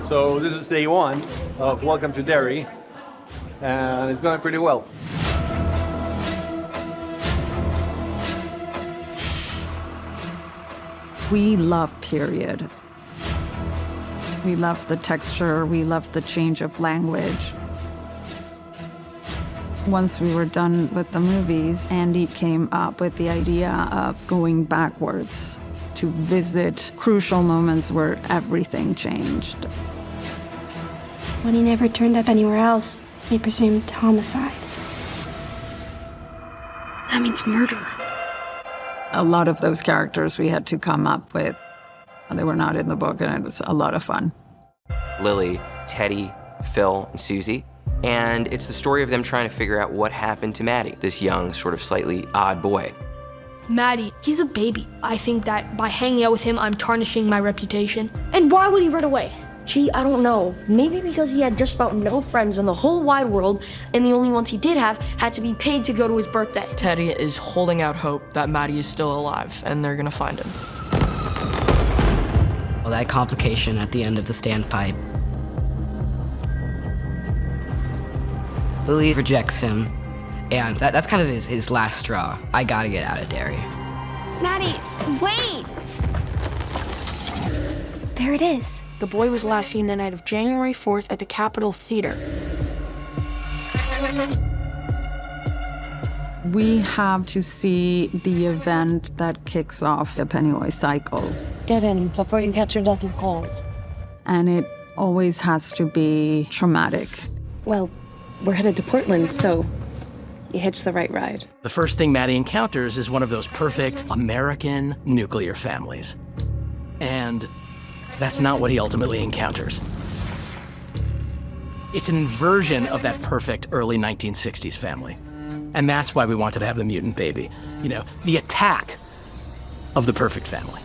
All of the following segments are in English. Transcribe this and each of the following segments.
So this is day one of Welcome to Derry, and it's going pretty well. We love period. We love the texture, we love the change of language. Once we were done with the movies, Andy came up with the idea of going backwards to visit crucial moments where everything changed. When he never turned up anywhere else, they presumed homicide. That means murder. A lot of those characters we had to come up with. They were not in the book, and it was a lot of fun. Lily, Teddy, Phil, and Susie. And it's the story of them trying to figure out what happened to Maddie, this young, sort of slightly odd boy. Maddie, he's a baby. I think that by hanging out with him, I'm tarnishing my reputation. And why would he run away? Gee, I don't know. Maybe because he had just about no friends in the whole wide world, and the only ones he did have had to be paid to go to his birthday. Teddy is holding out hope that Maddie is still alive, and they're gonna find him. Well, that complication at the end of the standpipe. Lily rejects him, and that's kind of his last straw. I gotta get out of Derry. Maddie, wait! There it is. The boy was last seen the night of January 4th at the Capitol Theater. We have to see the event that kicks off the Pennywise cycle. Get in before you catch your death of cold. And it always has to be traumatic. Well, we're headed to Portland, so you hitched the right ride. The first thing Maddie encounters is one of those perfect American nuclear families. And that's not what he ultimately encounters. It's an inversion of that perfect early 1960s family. And that's why we wanted to have the mutant baby. You know, the attack of the perfect family.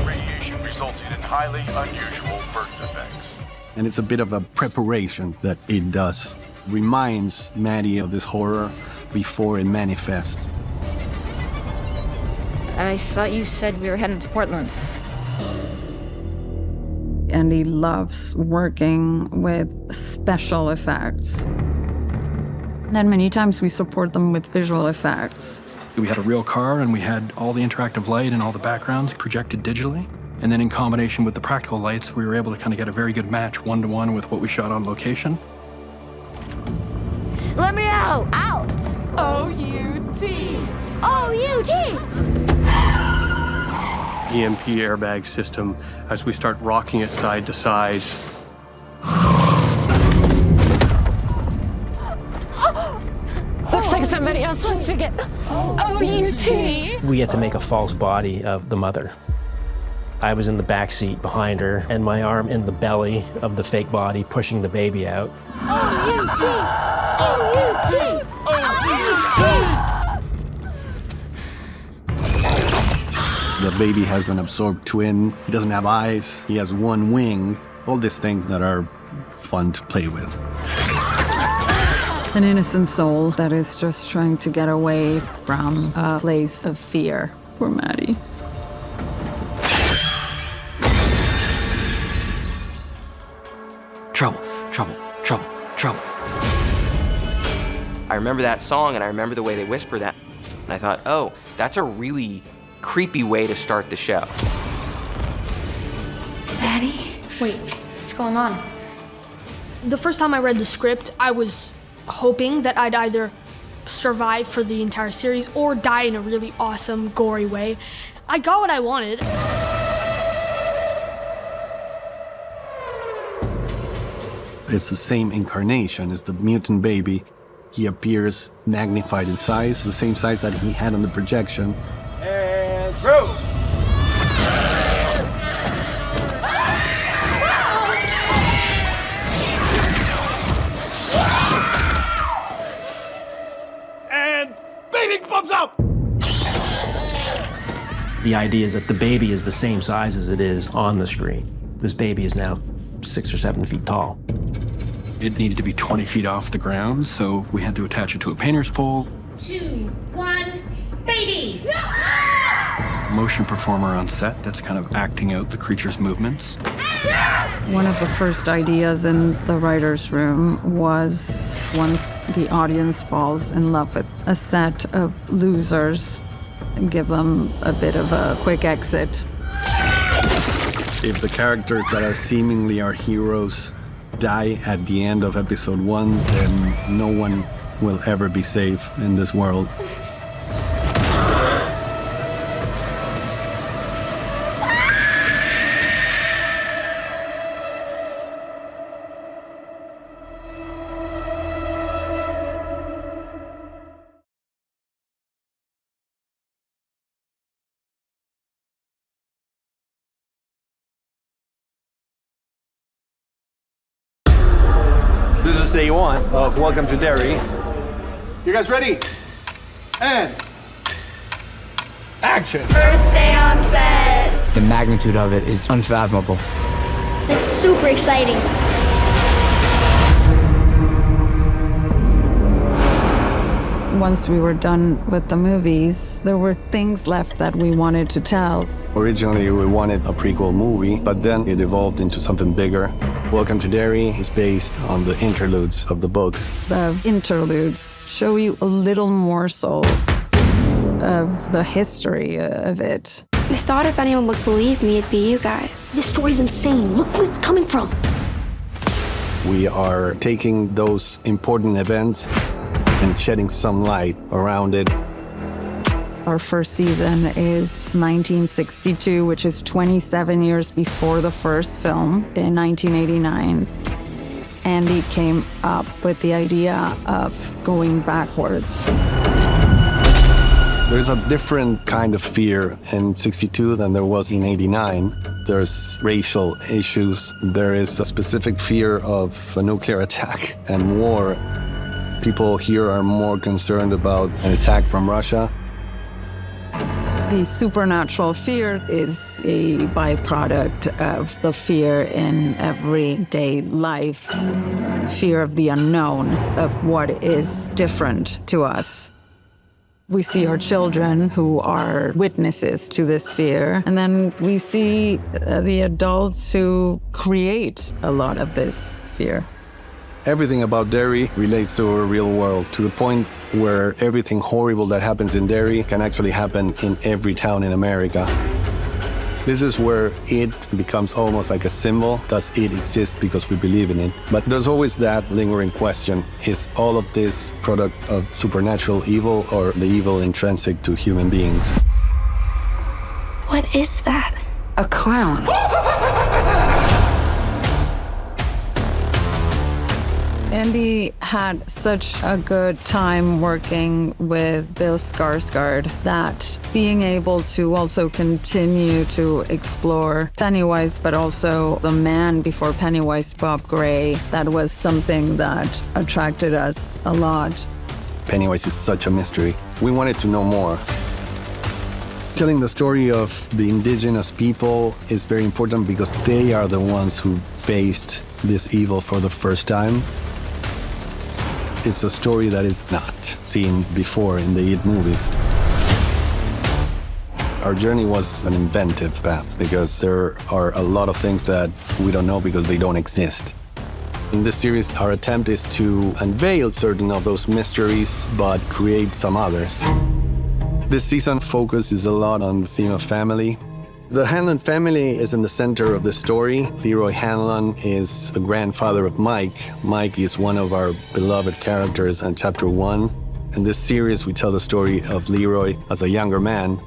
Radiation resulted in highly unusual birth defects. And it's a bit of a preparation that it does. Reminds Maddie of this horror before it manifests. I thought you said we were heading to Portland. And he loves working with special effects. And many times we support them with visual effects. We had a real car, and we had all the interactive light and all the backgrounds projected digitally. And then in combination with the practical lights, we were able to kind of get a very good match one-to-one with what we shot on location. Let me out! Out! O-U-T! O-U-T! EMP airbag system as we start rocking it side to side. Looks like somebody else wants to get O-U-T! We had to make a false body of the mother. I was in the back seat behind her, and my arm in the belly of the fake body, pushing the baby out. O-U-T! O-U-T! O-U-T! The baby has an absorbed twin. He doesn't have eyes. He has one wing. All these things that are fun to play with. An innocent soul that is just trying to get away from a place of fear. Poor Maddie. Trouble, trouble, trouble, trouble. I remember that song, and I remember the way they whisper that. And I thought, oh, that's a really creepy way to start the show. Maddie? Wait, what's going on? The first time I read the script, I was hoping that I'd either survive for the entire series or die in a really awesome, gory way. I got what I wanted. It's the same incarnation as the mutant baby. He appears magnified in size, the same size that he had on the projection. And through! And baby bumps up! The idea is that the baby is the same size as it is on the screen. This baby is now 6 or 7 feet tall. It needed to be 20 feet off the ground, so we had to attach it to a painter's pole. 2, 1, baby! Motion performer on set that's kind of acting out the creature's movements. One of the first ideas in the writer's room was once the audience falls in love with a set of losers, and give them a bit of a quick exit. If the characters that are seemingly our heroes die at the end of episode 1, then no one will ever be safe in this world. This is day 1 of Welcome to Derry. You guys ready? And action! First day on set. The magnitude of it is unfathomable. It's super exciting. Once we were done with the movies, there were things left that we wanted to tell. Originally, we wanted a prequel movie, but then it evolved into something bigger. Welcome to Derry is based on the interludes of the book. The interludes show you a little morsel of the history of it. I thought if anyone would believe me, it'd be you guys. This story's insane. Look where it's coming from. We are taking those important events and shedding some light around it. Our first season is 1962, which is 27 years before the first film in 1989. Andy came up with the idea of going backwards. There's a different kind of fear in 62 than there was in 89. There's racial issues. There is a specific fear of a nuclear attack and war. People here are more concerned about an attack from Russia. The supernatural fear is a byproduct of the fear in everyday life. Fear of the unknown, of what is different to us. We see our children who are witnesses to this fear, and then we see the adults who create a lot of this fear. Everything about Derry relates to our real world, to the point where everything horrible that happens in Derry can actually happen in every town in America. This is where it becomes almost like a symbol. Does it exist because we believe in it? But there's always that lingering question. Is all of this product of supernatural evil or the evil intrinsic to human beings? What is that? A clown. Andy had such a good time working with Bill Skarsgård that being able to also continue to explore Pennywise, but also the man before Pennywise, Bob Gray, that was something that attracted us a lot. Pennywise is such a mystery. We wanted to know more. Telling the story of the indigenous people is very important because they are the ones who faced this evil for the first time. It's a story that is not seen before in the IT movies. Our journey was an inventive path because there are a lot of things that we don't know because they don't exist. In this series, our attempt is to unveil certain of those mysteries, but create some others. This season focuses a lot on the theme of family. The Hanlon family is in the center of the story. Leroy Hanlon is the grandfather of Mike. Mike is one of our beloved characters in Chapter 1. In this series, we tell the story of Leroy as a younger man.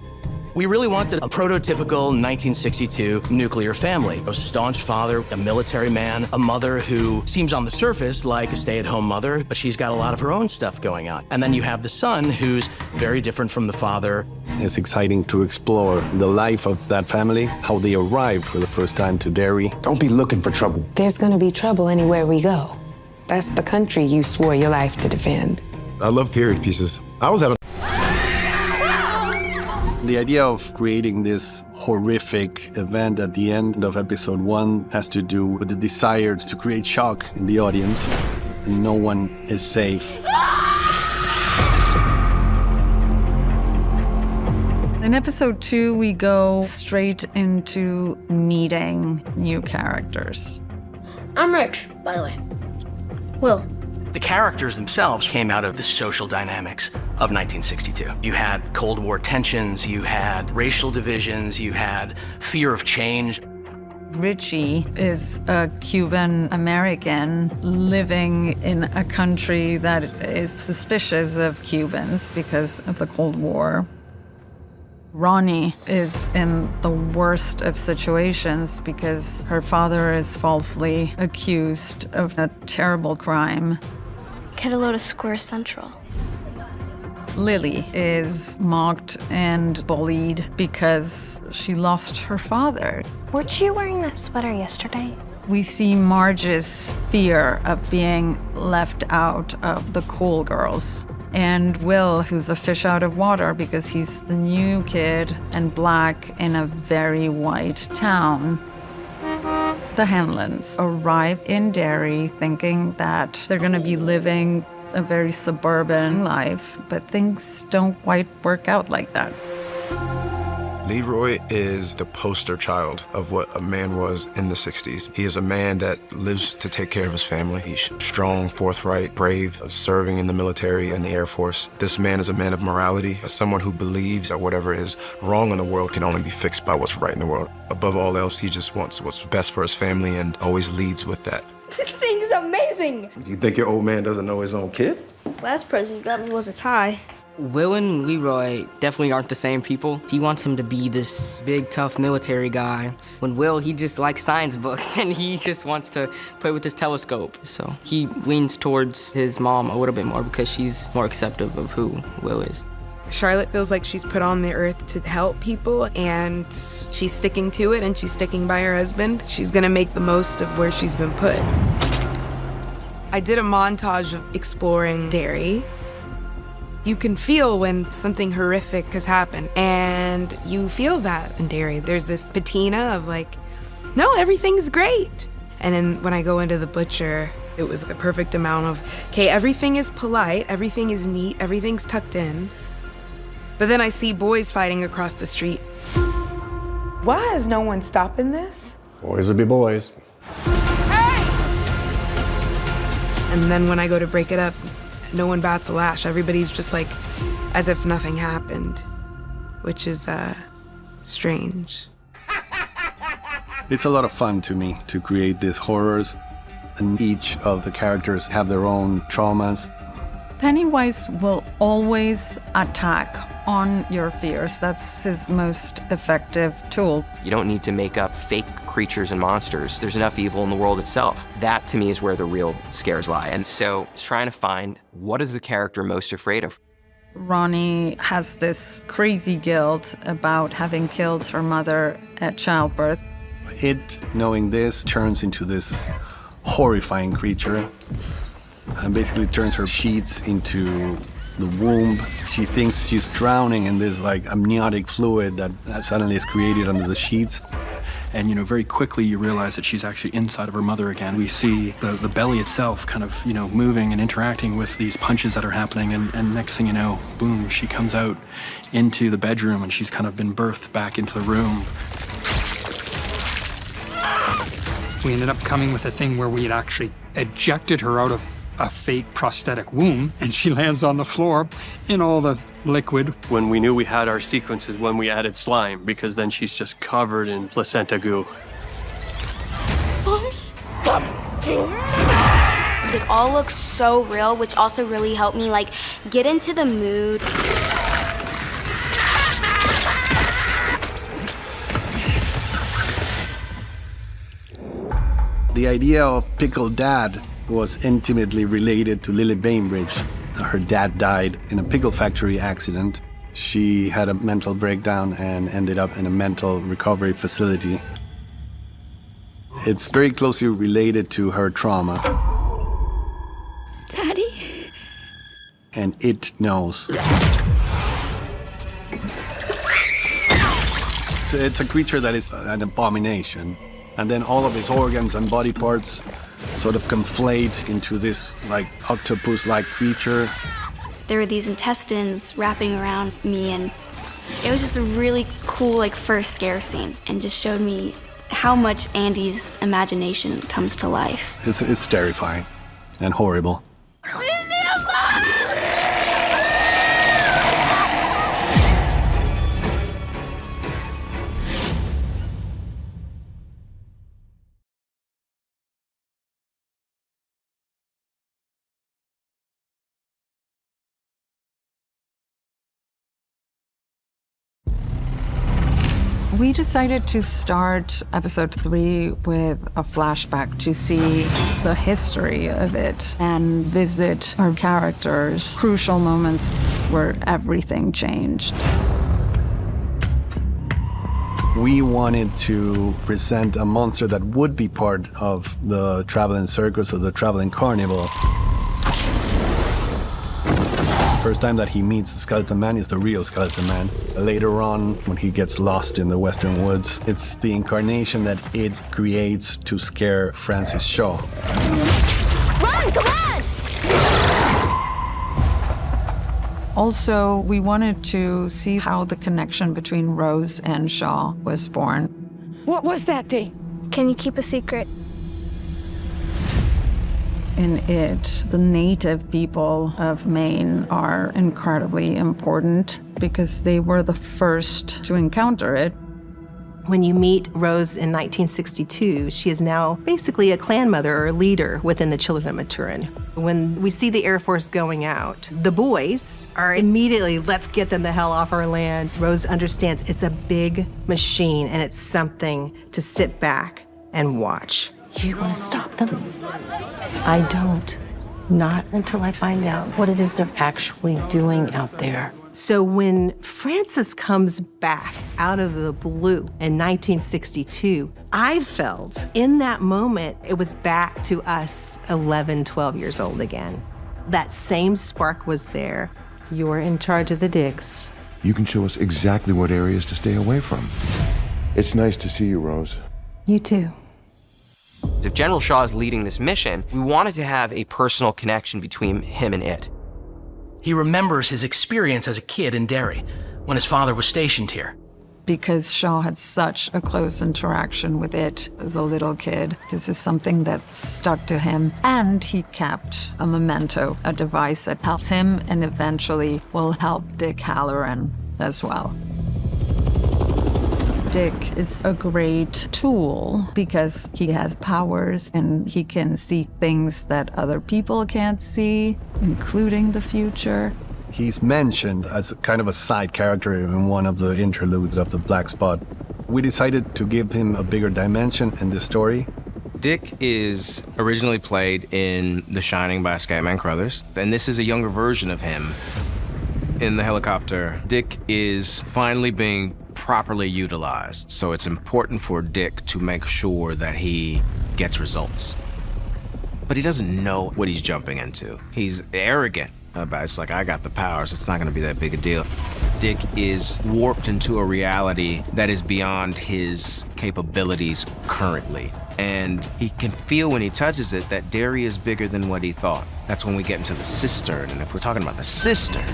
We really wanted a prototypical 1962 nuclear family. A staunch father, a military man, a mother who seems on the surface like a stay-at-home mother, but she's got a lot of her own stuff going on. And then you have the son who's very different from the father. It's exciting to explore the life of that family, how they arrived for the first time to Derry. Don't be looking for trouble. There's gonna be trouble anywhere we go. That's the country you swore your life to defend. I love period pieces. I was having The idea of creating this horrific event at the end of episode 1 has to do with the desire to create shock in the audience. No one is safe. In episode 2, we go straight into meeting new characters. I'm Rich, by the way. Will. The characters themselves came out of the social dynamics of 1962. You had Cold War tensions, you had racial divisions, you had fear of change. Richie is a Cuban American living in a country that is suspicious of Cubans because of the Cold War. Ronnie is in the worst of situations because her father is falsely accused of a terrible crime. Get a load of Square Central. Lily is mocked and bullied because she lost her father. Weren't you wearing that sweater yesterday? We see Marge's fear of being left out of the cool girls. And Will, who's a fish out of water because he's the new kid and black in a very white town. The Hanlons arrive in Derry thinking that they're gonna be living a very suburban life, but things don't quite work out like that. Leroy is the poster child of what a man was in the 60s. He is a man that lives to take care of his family. He's strong, forthright, brave, serving in the military and the Air Force. This man is a man of morality, someone who believes that whatever is wrong in the world can only be fixed by what's right in the world. Above all else, he just wants what's best for his family and always leads with that. This thing's amazing! You think your old man doesn't know his own kid? Last present got me was a tie. Will and Leroy definitely aren't the same people. He wants him to be this big, tough military guy. When Will, he just likes science books and he just wants to play with his telescope. So he leans towards his mom a little bit more because she's more accepting of who Will is. Charlotte feels like she's put on the earth to help people, and she's sticking to it, and she's sticking by her husband. She's gonna make the most of where she's been put. I did a montage of exploring Derry. You can feel when something horrific has happened, and you feel that in Derry. There's this patina of like, no, everything's great. And then when I go into the butcher, it was the perfect amount of, okay, everything is polite, everything is neat, everything's tucked in. But then I see boys fighting across the street. Why is no one stopping this? Boys will be boys. And then when I go to break it up, no one bats a lash. Everybody's just like, as if nothing happened, which is strange. It's a lot of fun to me to create these horrors, and each of the characters have their own traumas. Pennywise will always attack on your fears. That's his most effective tool. You don't need to make up fake creatures and monsters. There's enough evil in the world itself. That, to me, is where the real scares lie. And so it's trying to find what is the character most afraid of. Ronnie has this crazy guilt about having killed her mother at childbirth. It, knowing this, turns into this horrifying creature and basically turns her sheets into the womb. She thinks she's drowning in this like amniotic fluid that suddenly is created under the sheets. And, very quickly you realize that she's actually inside of her mother again. We see the belly itself kind of, moving and interacting with these punches that are happening. And next thing you know, boom, she comes out into the bedroom and she's kind of been birthed back into the room. We ended up coming with a thing where we had actually ejected her out of a fake prosthetic womb, and she lands on the floor in all the liquid. When we knew we had our sequences, when we added slime, because then she's just covered in placenta goo. It all looks so real, which also really helped me get into the mood. The idea of Pickle Dad was intimately related to Lily Bainbridge. Her dad died in a pickle factory accident. She had a mental breakdown and ended up in a mental recovery facility. It's very closely related to her trauma. Daddy? And it knows. It's a creature that is an abomination. And then all of his organs and body parts sort of conflate into this octopus-like creature. There were these intestines wrapping around me, and It was just a really cool, like, first scare scene, and just showed me how much Andy's imagination comes to life. It's terrifying and horrible. We decided to start episode 3 with a flashback to see the history of it and visit our characters' crucial moments where everything changed. We wanted to present a monster that would be part of the traveling circus or the traveling carnival. First time that he meets the skeleton man is the real skeleton man. Later on, when he gets lost in the western woods, it's the incarnation that it creates to scare Francis Shaw. Run, come on! Also, we wanted to see how the connection between Rose and Shaw was born. What was that thing? Can you keep a secret? In it, the native people of Maine are incredibly important because they were the first to encounter it. When you meet Rose in 1962, she is now basically a clan mother or a leader within the Children of Maturin. When we see the Air Force going out, the boys are immediately, let's get them the hell off our land. Rose understands it's a big machine and it's something to sit back and watch. You want to stop them? I don't. Not until I find out what it is they're actually doing out there. So when Francis comes back out of the blue in 1962, I felt in that moment it was back to us 11, 12 years old again. That same spark was there. You're in charge of the digs. You can show us exactly what areas to stay away from. It's nice to see you, Rose. You too. If General Shaw is leading this mission, we wanted to have a personal connection between him and it. He remembers his experience as a kid in Derry, when his father was stationed here. Because Shaw had such a close interaction with it as a little kid, this is something that stuck to him. And he kept a memento, a device that helps him and eventually will help Dick Halloran as well. Dick is a great tool because he has powers and he can see things that other people can't see, including the future. He's mentioned as kind of a side character in one of the interludes of the Black Spot. We decided to give him a bigger dimension in this story. Dick is originally played in The Shining by Scatman Crothers, and this is a younger version of him in the helicopter. Dick is finally being properly utilized, so it's important for Dick to make sure that he gets results. But he doesn't know what he's jumping into. He's arrogant about it's like, I got the powers, it's not gonna be that big a deal. Dick is warped into a reality that is beyond his capabilities currently. And he can feel when he touches it that Derry is bigger than what he thought. That's when we get into the cistern, and if we're talking about the cistern,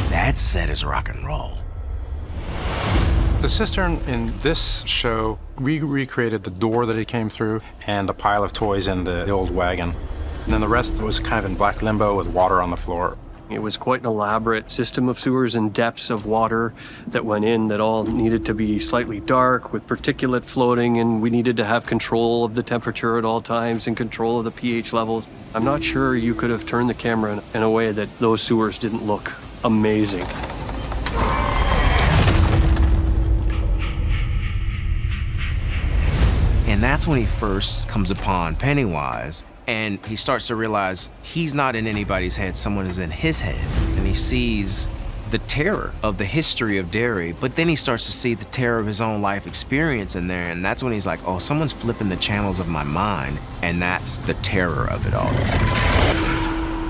that set is rock and roll. The cistern in this show, we recreated the door that it came through and the pile of toys in the old wagon. And then the rest was kind of in black limbo with water on the floor. It was quite an elaborate system of sewers and depths of water that went in that all needed to be slightly dark with particulate floating, and we needed to have control of the temperature at all times and control of the pH levels. I'm not sure you could have turned the camera in a way that those sewers didn't look amazing. And that's when he first comes upon Pennywise, and he starts to realize he's not in anybody's head, someone is in his head. And he sees the terror of the history of Derry, but then he starts to see the terror of his own life experience in there, and that's when he's like, oh, someone's flipping the channels of my mind, and that's the terror of it all.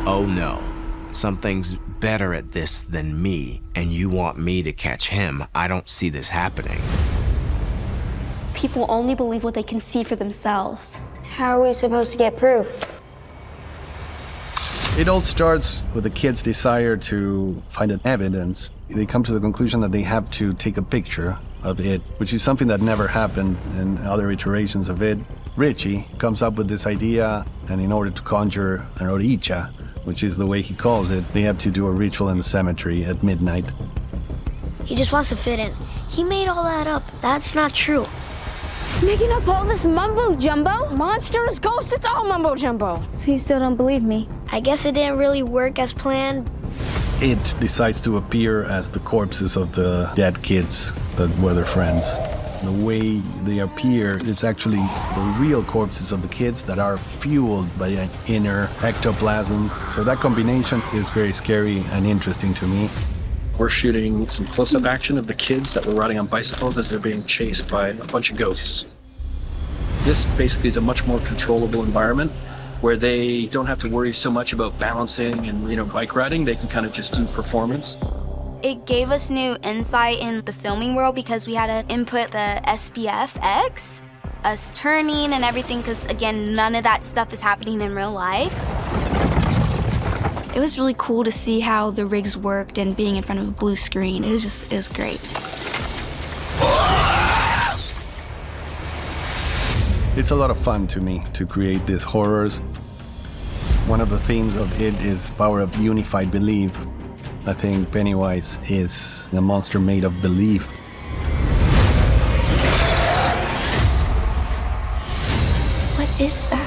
Oh no, something's better at this than me, and you want me to catch him. I don't see this happening. People only believe what they can see for themselves. How are we supposed to get proof? It all starts with the kids' desire to find an evidence. They come to the conclusion that they have to take a picture of it, which is something that never happened in other iterations of it. Richie comes up with this idea, and in order to conjure an oricha, which is the way he calls it, they have to do a ritual in the cemetery at midnight. He just wants to fit in. He made all that up. That's not true. Making up all this mumbo jumbo? Monsters, ghosts, it's all mumbo jumbo. So you still don't believe me? I guess it didn't really work as planned. It decides to appear as the corpses of the dead kids that were their friends. The way they appear is actually the real corpses of the kids that are fueled by an inner ectoplasm. So that combination is very scary and interesting to me. We're shooting some close-up action of the kids that were riding on bicycles as they're being chased by a bunch of ghosts. This basically is a much more controllable environment where they don't have to worry so much about balancing and, bike riding. They can kind of just do performance. It gave us new insight in the filming world because we had to input the SPFX, us turning and everything, because again, none of that stuff is happening in real life. It was really cool to see how the rigs worked and being in front of a blue screen. It was great. It's a lot of fun to me to create these horrors. One of the themes of it is power of unified belief. I think Pennywise is a monster made of belief. What is that?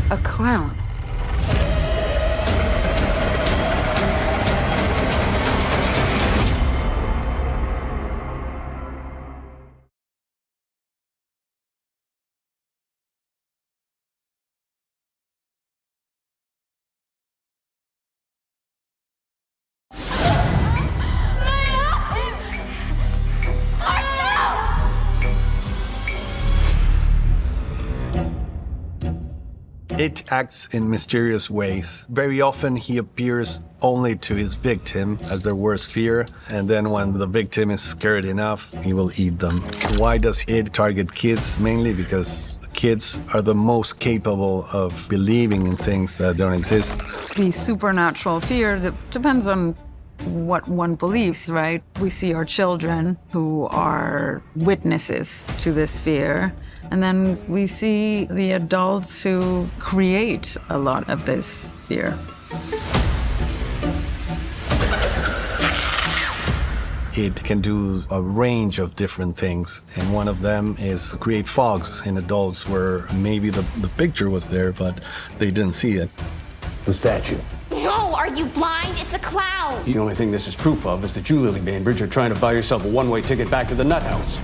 A clown. It acts in mysterious ways. Very often he appears only to his victim as their worst fear, and then when the victim is scared enough, he will eat them. Why does it target kids? Mainly because kids are the most capable of believing in things that don't exist. The supernatural fear that depends on what one believes, right? We see our children who are witnesses to this fear, and then we see the adults who create a lot of this fear. It can do a range of different things, and one of them is create fogs in adults where maybe the picture was there, but they didn't see it. The statue. No, are you blind? It's a clown. The only thing this is proof of is that you, Lily Bainbridge, are trying to buy yourself a one-way ticket back to the nut house.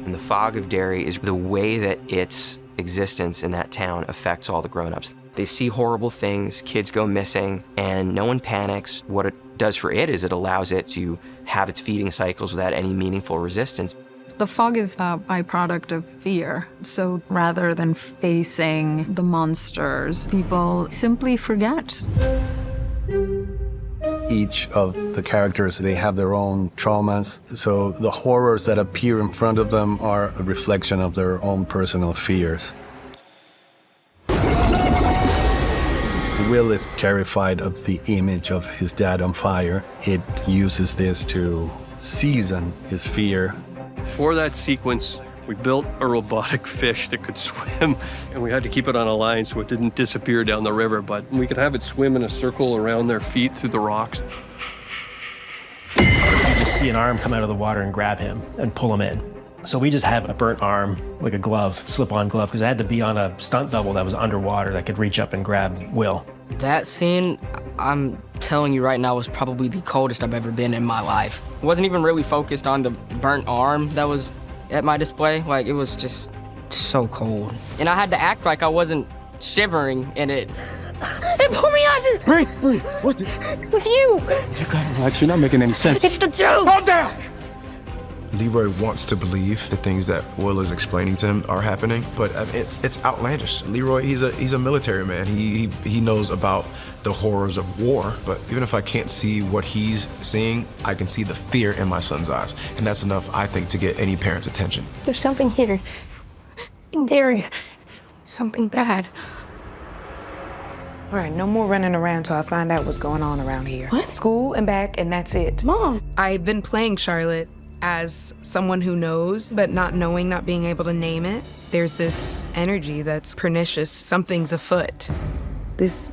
And the fog of Derry is the way that its existence in that town affects all the grown-ups. They see horrible things, kids go missing, and no one panics. What it does for it is it allows it to have its feeding cycles without any meaningful resistance. The fog is a byproduct of fear. So rather than facing the monsters, people simply forget. Each of the characters, they have their own traumas. So the horrors that appear in front of them are a reflection of their own personal fears. Will is terrified of the image of his dad on fire. It uses this to season his fear. For that sequence, we built a robotic fish that could swim, and we had to keep it on a line so it didn't disappear down the river, but we could have it swim in a circle around their feet through the rocks. You just see an arm come out of the water and grab him and pull him in. So we just have a burnt arm, like a glove, slip-on glove, because I had to be on a stunt double that was underwater that could reach up and grab Will. That scene, I'm telling you right now, was probably the coldest I've ever been in my life. I wasn't even really focused on the burnt arm that was at my display. Like, it was just so cold. And I had to act like I wasn't shivering in it. They pulled me under! Wait, what the? With you! You gotta relax, you're not making any sense. It's the truth! Calm down! Leroy wants to believe the things that Will is explaining to him are happening, but it's outlandish. Leroy, he's a military man. He knows about the horrors of war, but even if I can't see what he's seeing, I can see the fear in my son's eyes, and that's enough, I think, to get any parent's attention. There's something here. In Derry. Something bad. All right, no more running around till I find out what's going on around here. What? School and back, and that's it. Mom! I've been playing Charlotte as someone who knows, but not knowing, not being able to name it. There's this energy that's pernicious. Something's afoot. This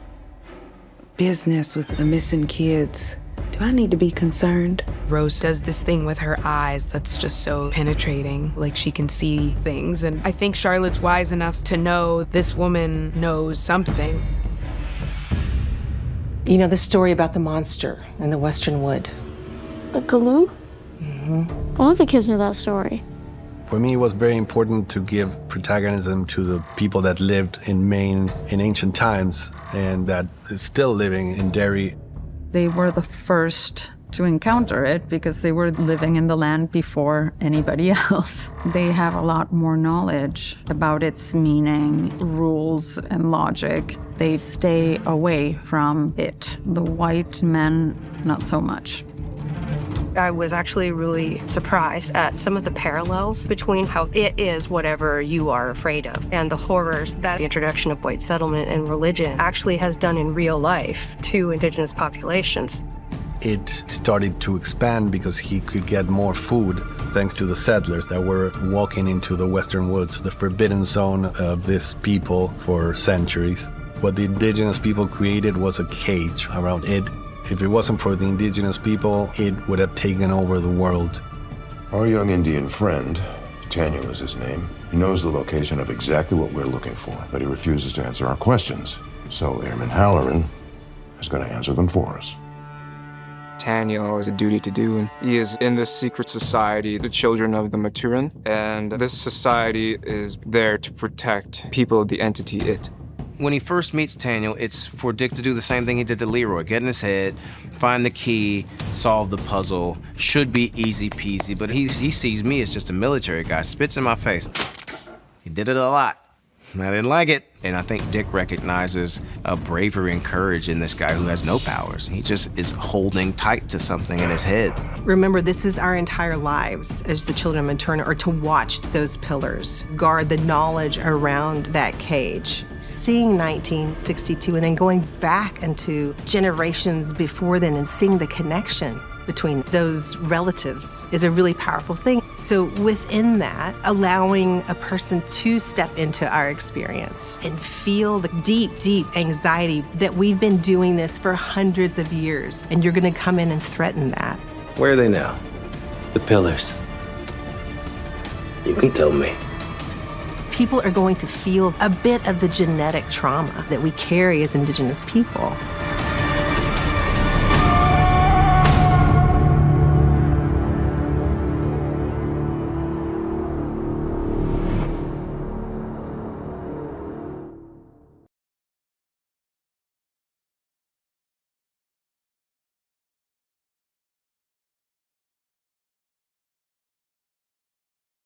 business with the missing kids, do I need to be concerned? Rose does this thing with her eyes that's just so penetrating, like she can see things. And I think Charlotte's wise enough to know this woman knows something. You know the story about the monster in the Western Wood? The Galoo? All the kids know that story. For me, it was very important to give protagonism to the people that lived in Maine in ancient times and that is still living in Derry. They were the first to encounter it because they were living in the land before anybody else. They have a lot more knowledge about its meaning, rules, and logic. They stay away from it. The white men, not so much. I was actually really surprised at some of the parallels between how it is whatever you are afraid of and the horrors that the introduction of white settlement and religion actually has done in real life to indigenous populations. It started to expand because he could get more food thanks to the settlers that were walking into the Western Woods, the forbidden zone of this people for centuries. What the indigenous people created was a cage around it. If it wasn't for the indigenous people, it would have taken over the world. Our young Indian friend, Tanya was his name, he knows the location of exactly what we're looking for, but he refuses to answer our questions. So Airman Halloran is going to answer them for us. Tanya has a duty to do, and he is in this secret society, the Children of the Maturin, and this society is there to protect people of the entity It. When he first meets Tanya, it's for Dick to do the same thing he did to Leroy. Get in his head, find the key, solve the puzzle. Should be easy peasy, but he sees me as just a military guy, spits in my face. He did it a lot. I didn't like it. And I think Dick recognizes a bravery and courage in this guy who has no powers. He just is holding tight to something in his head. Remember, this is our entire lives as the children of Materna are to watch those pillars, guard the knowledge around that cage. Seeing 1962 and then going back into generations before then and seeing the connection between those relatives is a really powerful thing. So within that, allowing a person to step into our experience and feel the deep, deep anxiety that we've been doing this for hundreds of years, and you're gonna come in and threaten that. Where are they now? The pillars. You can tell me. People are going to feel a bit of the genetic trauma that we carry as Indigenous people.